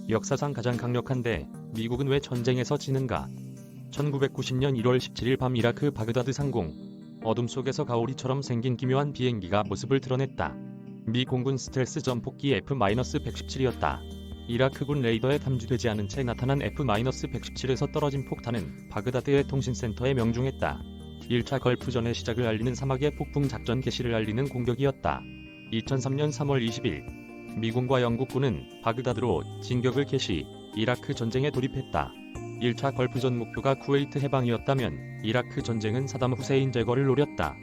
역사상 가장 강력한데 미국은 왜 전쟁에서 지는가? 1990년 1월 17일 밤 이라크 바그다드 상공. 어둠 속에서 가오리처럼 생긴 기묘한 비행기가 모습을 드러냈다. 미 공군 스텔스 전폭기 F-117이었다. 이라크군 레이더에 탐지되지 않은 채 나타난 F-117에서 떨어진 폭탄은 바그다드의 통신센터에 명중했다. 1차 걸프전의 시작을 알리는 사막의 폭풍 작전 개시를 알리는 공격이었다. 2003년 3월 20일 미군과 영국군은 바그다드로 진격을 개시, 이라크 전쟁에 돌입했다. 1차 걸프전 목표가 쿠웨이트 해방이었다면 이라크 전쟁은 사담 후세인 제거를 노렸다.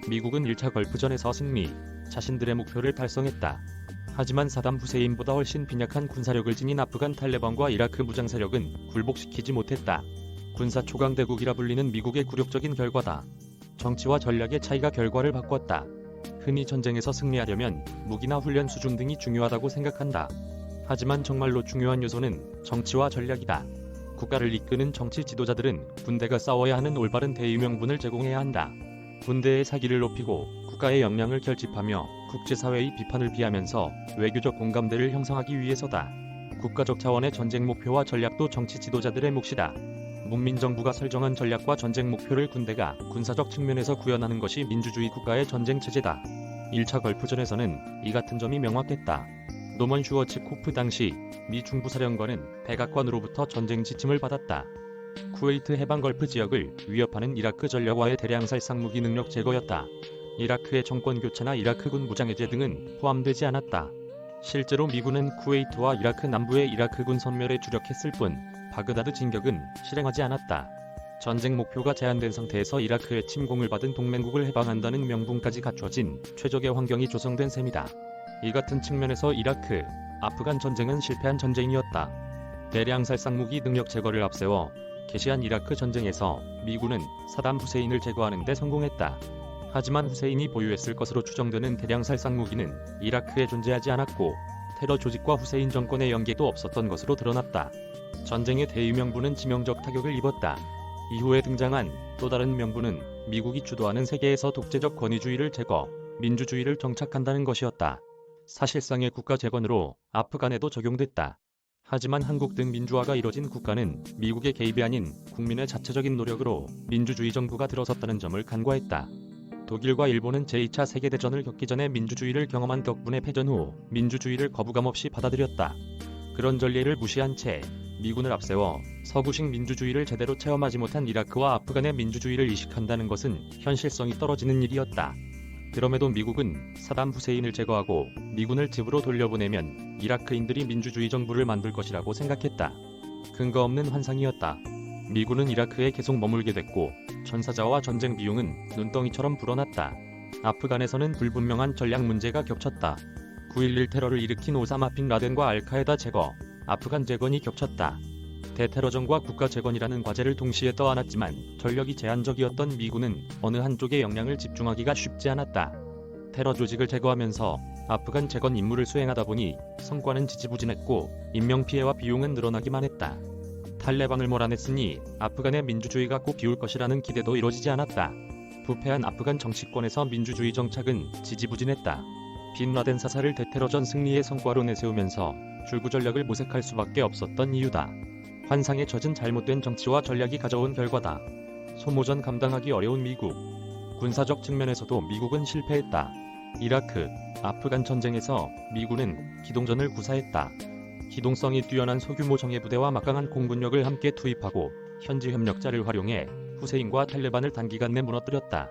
미국은 1차 걸프전에서 승리, 자신들의 목표를 달성했다. 하지만 사담 후세인보다 훨씬 빈약한 군사력을 지닌 아프간 탈레반과 이라크 무장세력은 굴복시키지 못했다. 군사 초강대국이라 불리는 미국의 굴욕적인 결과다. 정치와 전략의 차이가 결과를 바꿨다. 흔히 전쟁에서 승리하려면 무기나 훈련 수준 등이 중요하다고 생각한다. 하지만 정말로 중요한 요소는 정치와 전략이다. 국가를 이끄는 정치 지도자들은 군대가 싸워야 하는 올바른 대의명분을 제공해야 한다. 군대의 사기를 높이고 국가의 역량을 결집하며 국제사회의 비판을 피하면서 외교적 공감대를 형성하기 위해서다. 국가적 차원의 전쟁 목표와 전략도 정치 지도자들의 몫이다. 문민정부가 설정한 전략과 전쟁 목표를 군대가 군사적 측면에서 구현하는 것이 민주주의 국가의 전쟁 체제다. 1차 걸프전에서는 이 같은 점이 명확했다. 노먼 슈워츠코프 당시 미 중부사령관은 백악관으로부터 전쟁 지침을 받았다. 쿠웨이트 해방 걸프 지역을 위협하는 이라크 전략와의 대량살 쌍무기 능력 제거였다. 이라크의 정권 교체나 이라크군 무장해제 등은 포함되지 않았다. 실제로 미군은 쿠웨이트와 이라크 남부의 이라크군 선멸에 주력했을 뿐 바그다드 진격은 실행하지 않았다. 전쟁 목표가 제한된 상태에서 이라크의 침공을 받은 동맹국을 해방한다는 명분까지 갖춰진 최적의 환경이 조성된 셈이다. 이 같은 측면에서 이라크, 아프간 전쟁은 실패한 전쟁이었다. 대량살 쌍무기 능력 제거를 앞세워 개시한 이라크 전쟁에서 미군은 사담 후세인을 제거하는 데 성공했다. 하지만 후세인이 보유했을 것으로 추정되는 대량살 쌍무기는 이라크에 존재하지 않았고 테러 조직과 후세인 정권의 연계도 없었던 것으로 드러났다. 전쟁의 대의명분은 치명적 타격을 입었다. 이후에 등장한 또 다른 명분은 미국이 주도하는 세계에서 독재적 권위주의를 제거, 민주주의를 정착한다는 것이었다. 사실상의 국가 재건으로 아프간에도 적용됐다. 하지만 한국 등 민주화가 이뤄진 국가는 미국의 개입이 아닌 국민의 자체적인 노력으로 민주주의 정부가 들어섰다는 점을 간과했다. 독일과 일본은 제2차 세계대전을 겪기 전에 민주주의를 경험한 덕분에 패전 후 민주주의를 거부감 없이 받아들였다. 그런 전례를 무시한 채 미군을 앞세워 서구식 민주주의를 제대로 체험하지 못한 이라크와 아프간의 민주주의를 이식한다는 것은 현실성이 떨어지는 일이었다. 그럼에도 미국은 사담 후세인을 제거하고 미군을 집으로 돌려보내면 이라크인들이 민주주의 정부를 만들 것이라고 생각했다. 근거 없는 환상이었다. 미군은 이라크에 계속 머물게 됐고 전사자와 전쟁 비용은 눈덩이처럼 불어났다. 아프간에서는 불분명한 전략 문제가 겹쳤다. 9.11 테러를 일으킨 오사마 빈 라덴과 알카에다 제거, 아프간 재건이 겹쳤다. 대테러전과 국가 재건이라는 과제를 동시에 떠안았지만 전력이 제한적이었던 미군은 어느 한쪽에 역량을 집중하기가 쉽지 않았다. 테러 조직을 제거하면서 아프간 재건 임무를 수행하다 보니 성과는 지지부진했고 인명피해와 비용은 늘어나기만 했다. 탈레반을 몰아냈으니 아프간의 민주주의가 꼭 비울 것이라는 기대도 이뤄지지 않았다. 부패한 아프간 정치권에서 민주주의 정착은 지지부진했다. 빈 라덴 사살을 대테러전 승리의 성과로 내세우면서 줄구 전략을 모색할 수밖에 없었던 이유다. 환상에 젖은 잘못된 정치와 전략이 가져온 결과다. 소모전 감당하기 어려운 미국. 군사적 측면에서도 미국은 실패했다. 이라크, 아프간 전쟁에서 미군은 기동전을 구사했다. 기동성이 뛰어난 소규모 정예부대와 막강한 공군력을 함께 투입하고 현지 협력자를 활용해 후세인과 탈레반을 단기간 내 무너뜨렸다.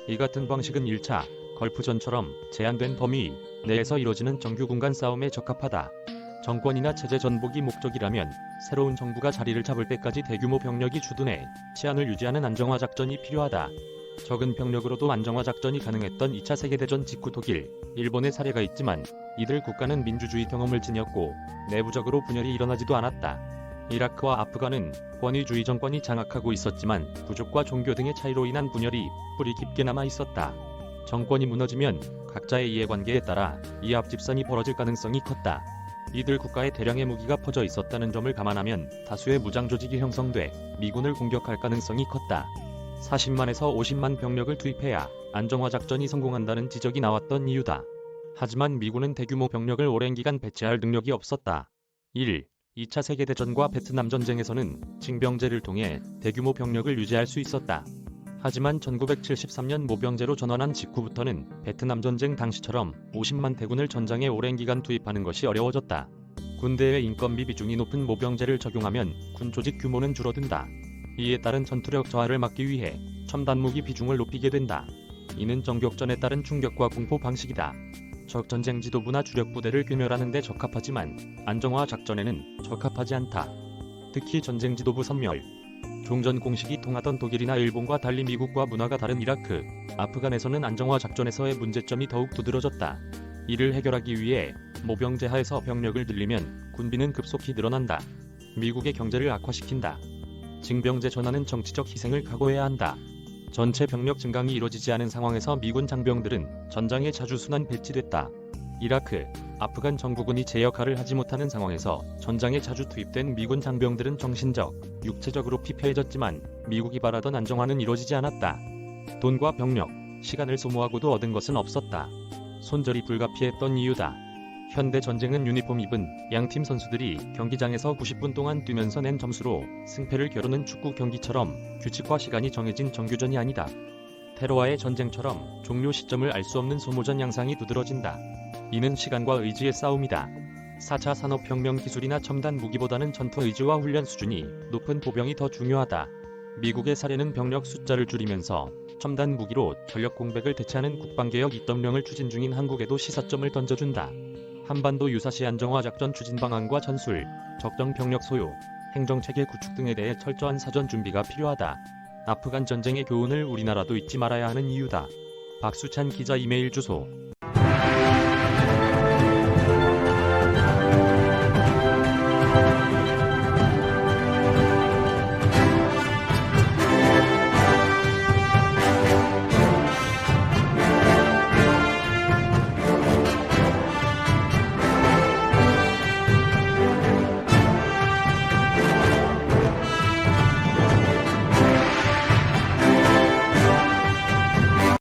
이 같은 방식은 1차 걸프전처럼 제한된 범위 내에서 이뤄지는 정규 군간 싸움에 적합하다. 정권이나 체제 전복이 목적이라면 새로운 정부가 자리를 잡을 때까지 대규모 병력이 주둔해 치안을 유지하는 안정화 작전이 필요하다. 적은 병력으로도 안정화 작전이 가능했던 2차 세계대전 직후 독일, 일본의 사례가 있지만 이들 국가는 민주주의 경험을 지녔고 내부적으로 분열이 일어나지도 않았다. 이라크와 아프간은 권위주의 정권이 장악하고 있었지만 부족과 종교 등의 차이로 인한 분열이 뿌리 깊게 남아 있었다. 정권이 무너지면 각자의 이해관계에 따라 이합 집산이 벌어질 가능성이 컸다. 이들 국가에 대량의 무기가 퍼져 있었다는 점을 감안하면 다수의 무장 조직이 형성돼 미군을 공격할 가능성이 컸다. 40만에서 50만 병력을 투입해야 안정화 작전이 성공한다는 지적이 나왔던 이유다. 하지만 미군은 대규모 병력을 오랜 기간 배치할 능력이 없었다. 1. 2차 세계대전과 베트남 전쟁에서는 징병제를 통해 대규모 병력을 유지할 수 있었다. 하지만 1973년 모병제로 전환한 직후부터는 베트남 전쟁 당시처럼 50만 대군을 전장에 오랜 기간 투입하는 것이 어려워졌다. 군대의 인건비 비중이 높은 모병제를 적용하면 군 조직 규모는 줄어든다. 이에 따른 전투력 저하를 막기 위해 첨단 무기 비중을 높이게 된다. 이는 정격전에 따른 충격과 공포 방식이다. 적전쟁 지도부나 주력 부대를 괴멸하는 데 적합하지만 안정화 작전에는 적합하지 않다. 특히 전쟁 지도부 선멸. 종전 공식이 통하던 독일이나 일본과 달리 미국과 문화가 다른 이라크, 아프간에서는 안정화 작전에서의 문제점이 더욱 두드러졌다. 이를 해결하기 위해 모병제 하에서 병력을 늘리면 군비는 급속히 늘어난다. 미국의 경제를 악화시킨다. 징병제 전환은 정치적 희생을 각오해야 한다. 전체 병력 증강이 이뤄지지 않은 상황에서 미군 장병들은 전장에 자주 순환 배치됐다. 이라크, 아프간 정부군이 제 역할을 하지 못하는 상황에서 전장에 자주 투입된 미군 장병들은 정신적, 육체적으로 피폐해졌지만 미국이 바라던 안정화는 이뤄지지 않았다. 돈과 병력, 시간을 소모하고도 얻은 것은 없었다. 손절이 불가피했던 이유다. 현대 전쟁은 유니폼 입은 양팀 선수들이 경기장에서 90분 동안 뛰면서 낸 점수로 승패를 겨루는 축구 경기처럼 규칙과 시간이 정해진 정규전이 아니다. 테러와의 전쟁처럼 종료 시점을 알 수 없는 소모전 양상이 두드러진다. 이는 시간과 의지의 싸움이다. 4차 산업혁명 기술이나 첨단 무기보다는 전투 의지와 훈련 수준이 높은 보병이 더 중요하다. 미국의 사례는 병력 숫자를 줄이면서 첨단 무기로 전력 공백을 대체하는 국방개혁 입덤령을 추진 중인 한국에도 시사점을 던져준다. 한반도 유사시 안정화 작전 추진 방안과 전술, 적정 병력 소요, 행정체계 구축 등에 대해 철저한 사전 준비가 필요하다. 아프간 전쟁의 교훈을 우리나라도 잊지 말아야 하는 이유다. 박수찬 기자 이메일 주소